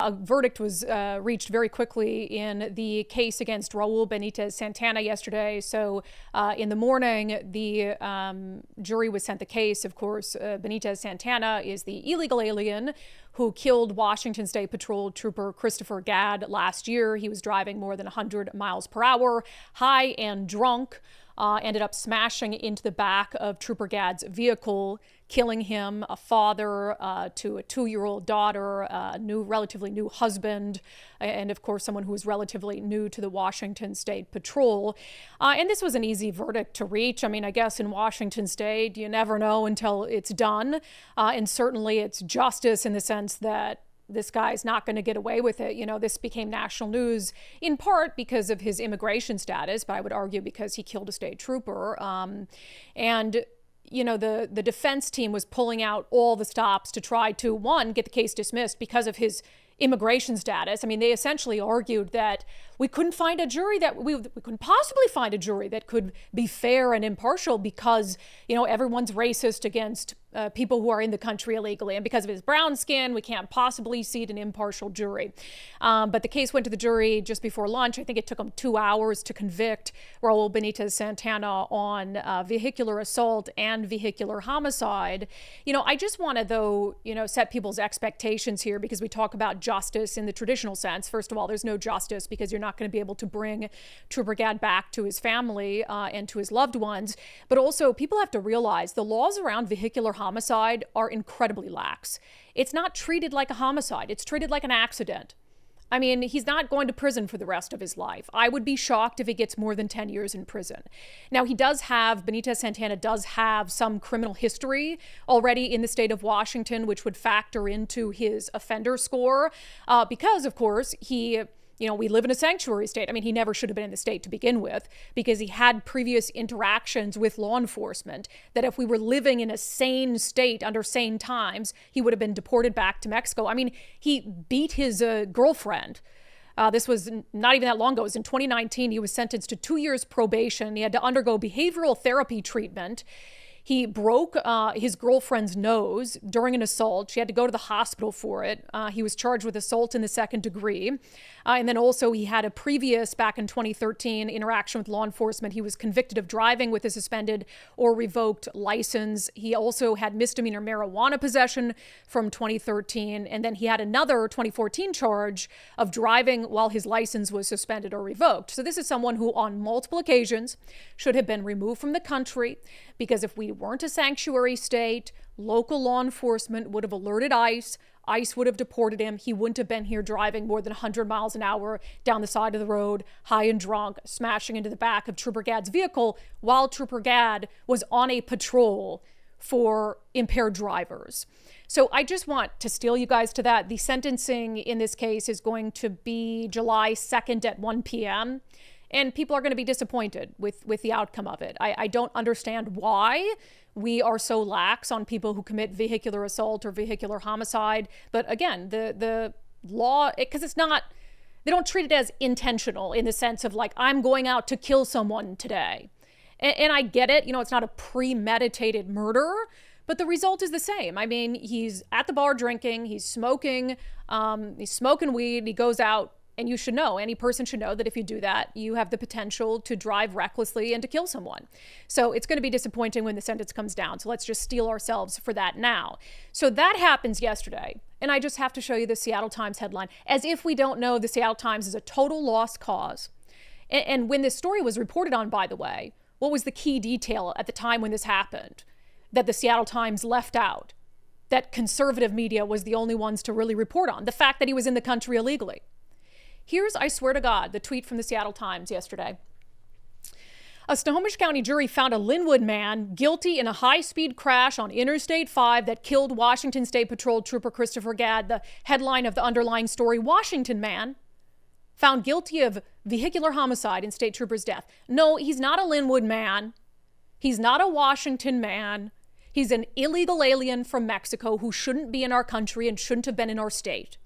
A verdict was reached very quickly in the case against Raul Benitez-Santana yesterday. So in the morning, the jury was sent the case. Of course, Benitez-Santana is the illegal alien who killed Washington State Patrol Trooper Christopher Gadd last year. He was driving more than 100 miles per hour, high and drunk. Ended up smashing into the back of Trooper Gadd's vehicle, killing him, a father to a 2-year-old daughter, a relatively new husband, and of course someone who was relatively new to the Washington State Patrol. And this was an easy verdict to reach. I mean, I guess in Washington State, you never know until it's done. And certainly it's justice in the sense that this guy's not going to get away with it. You know, this became national news in part because of his immigration status, but I would argue because he killed a state trooper. And, you know, the defense team was pulling out all the stops to try to, one, get the case dismissed because of his immigration status. I mean, they essentially argued that we couldn't find a jury that we couldn't possibly find a jury that could be fair and impartial because, you know, everyone's racist against people who are in the country illegally. And because of his brown skin, we can't possibly seat an impartial jury. But the case went to the jury just before lunch. I think it took them 2 hours to convict Raul Benitez-Santana on vehicular assault and vehicular homicide. You know, I just want to, though, you know, set people's expectations here because we talk about justice in the traditional sense. First of all, there's no justice because you're not going to be able to bring Trooper Gadd back to his family and to his loved ones. But also, people have to realize the laws around vehicular homicide are incredibly lax. It's not treated like a homicide. It's treated like an accident. I mean, he's not going to prison for the rest of his life. I would be shocked if he gets more than 10 years in prison. Now, Benitez-Santana does have some criminal history already in the state of Washington, which would factor into his offender score because, of course, we live in a sanctuary state. I mean, he never should have been in the state to begin with because he had previous interactions with law enforcement that if we were living in a sane state under sane times, he would have been deported back to Mexico. I mean, he beat his girlfriend. This was not even that long ago. It was in 2019. He was sentenced to 2 years probation. He had to undergo behavioral therapy treatment. He broke his girlfriend's nose during an assault. She had to go to the hospital for it. He was charged with assault in the second degree. And then also he had a previous, back in 2013, interaction with law enforcement. He was convicted of driving with a suspended or revoked license. He also had misdemeanor marijuana possession from 2013. And then he had another 2014 charge of driving while his license was suspended or revoked. So this is someone who on multiple occasions should have been removed from the country because if we weren't a sanctuary state, local law enforcement would have alerted ICE. ICE would have deported him. He wouldn't have been here driving more than 100 miles an hour down the side of the road, high and drunk, smashing into the back of Trooper Gadd's vehicle while Trooper Gadd was on a patrol for impaired drivers. So I just want to steal you guys to that. The sentencing in this case is going to be July 2nd at 1 p.m., and people are going to be disappointed with the outcome of it. I don't understand why we are so lax on people who commit vehicular assault or vehicular homicide. But again, the law, because it's not, they don't treat it as intentional in the sense of like, I'm going out to kill someone today. And I get it. You know, it's not a premeditated murder, but the result is the same. I mean, he's at the bar drinking, he's smoking weed, he goes out. And you should know, any person should know that if you do that, you have the potential to drive recklessly and to kill someone. So it's going to be disappointing when the sentence comes down. So let's just steel ourselves for that now. So that happens yesterday. And I just have to show you the Seattle Times headline, as if we don't know the Seattle Times is a total lost cause. And when this story was reported on, by the way, what was the key detail at the time when this happened that the Seattle Times left out? That conservative media was the only ones to really report on. The fact that he was in the country illegally. Here's, I swear to God, the tweet from the Seattle Times yesterday. A Snohomish County jury found a Linwood man guilty in a high-speed crash on Interstate 5 that killed Washington State Patrol Trooper Christopher Gadd. The headline of the underlying story, Washington man found guilty of vehicular homicide in state trooper's death. No, he's not a Linwood man. He's not a Washington man. He's an illegal alien from Mexico who shouldn't be in our country and shouldn't have been in our state.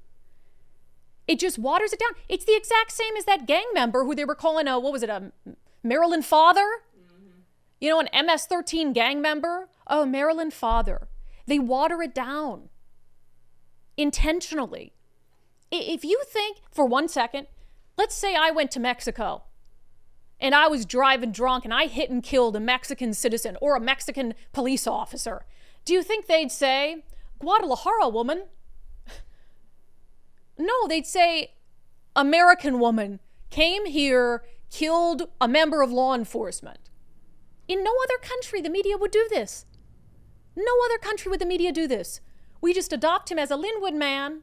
It just waters it down. It's the exact same as that gang member who they were calling a Maryland father? Mm-hmm. You know, an MS-13 gang member? Oh, Maryland father. They water it down. Intentionally. If you think for 1 second, let's say I went to Mexico and I was driving drunk and I hit and killed a Mexican citizen or a Mexican police officer. Do you think they'd say, Guadalajara woman? No, they'd say, American woman came here, killed a member of law enforcement. In no other country the media would do this. No other country would the media do this. We just adopt him as a Linwood man,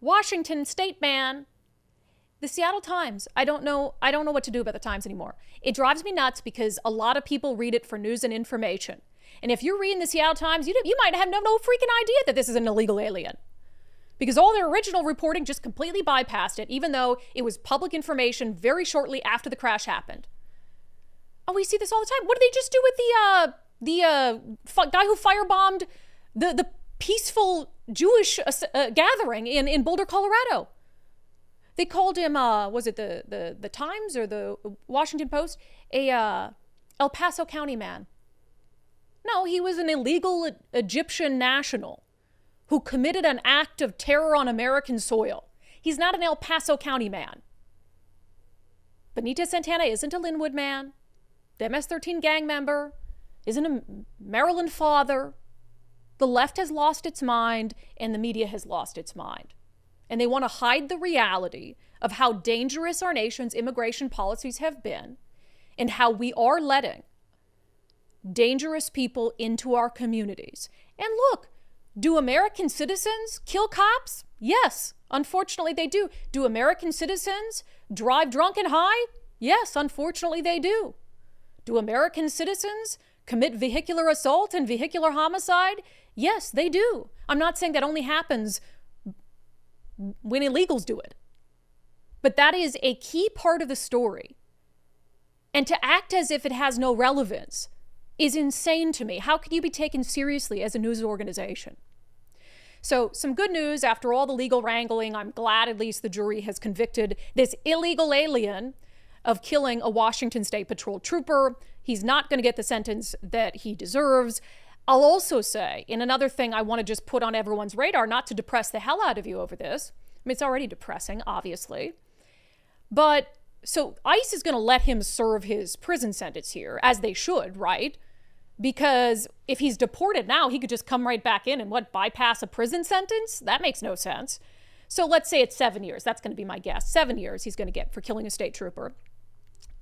Washington state man. The Seattle Times, I don't know what to do about the Times anymore. It drives me nuts because a lot of people read it for news and information. And if you're reading the Seattle Times, you might have no freaking idea that this is an illegal alien. Because all their original reporting just completely bypassed it, even though it was public information very shortly after the crash happened. Oh, we see this all the time. What did they just do with the guy who firebombed the peaceful Jewish gathering in Boulder, Colorado? They called him, was it the Times or the Washington Post, a El Paso County man. No, he was an illegal Egyptian national who committed an act of terror on American soil. He's not an El Paso County man. Benitez-Santana isn't a Linwood man. The MS-13 gang member isn't a Maryland father. The left has lost its mind and the media has lost its mind. And they want to hide the reality of how dangerous our nation's immigration policies have been and how we are letting dangerous people into our communities. And look, do American citizens kill cops? Yes, unfortunately they do. Do American citizens drive drunk and high? Yes, unfortunately they do. Do American citizens commit vehicular assault and vehicular homicide? Yes, they do. I'm not saying that only happens when illegals do it. But that is a key part of the story. And to act as if it has no relevance is insane to me. How could you be taken seriously as a news organization? So some good news after all the legal wrangling. I'm glad at least the jury has convicted this illegal alien of killing a Washington State Patrol trooper. He's not going to get the sentence that he deserves. I'll also say, in another thing I want to just put on everyone's radar, not to depress the hell out of you over this. I mean, it's already depressing, obviously. But so ICE is going to let him serve his prison sentence here, as they should, right? Because if he's deported now, he could just come right back in and bypass a prison sentence? That makes no sense. So let's say it's 7 years. That's going to be my guess. 7 years he's going to get for killing a state trooper.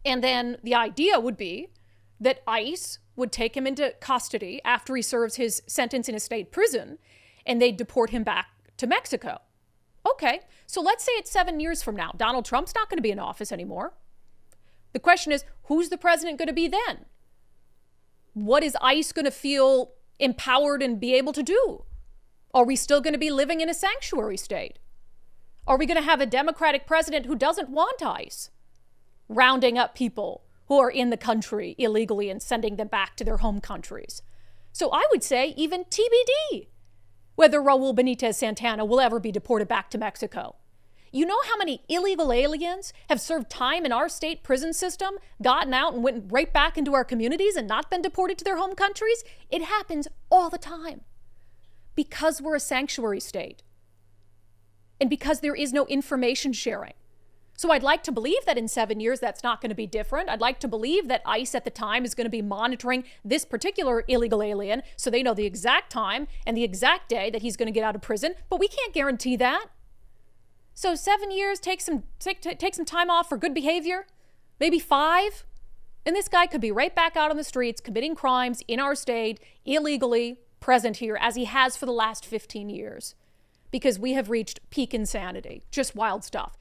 And then the idea would be that ICE would take him into custody after he serves his sentence in a state prison, and they'd deport him back to Mexico. Okay, so let's say it's 7 years from now. Donald Trump's not going to be in office anymore. The question is, who's the president going to be then? What is ICE going to feel empowered and be able to do? Are we still going to be living in a sanctuary state? Are we going to have a Democratic president who doesn't want ICE rounding up people who are in the country illegally and sending them back to their home countries? So I would say even TBD whether Raul Benitez-Santana will ever be deported back to Mexico. You know how many illegal aliens have served time in our state prison system, gotten out and went right back into our communities and not been deported to their home countries? It happens all the time because we're a sanctuary state and because there is no information sharing. So I'd like to believe that in 7 years, that's not going to be different. I'd like to believe that ICE at the time is going to be monitoring this particular illegal alien so they know the exact time and the exact day that he's going to get out of prison. But we can't guarantee that. So 7 years, take some time off for good behavior, maybe 5. And this guy could be right back out on the streets committing crimes in our state, illegally present here as he has for the last 15 years. Because we have reached peak insanity. Just wild stuff.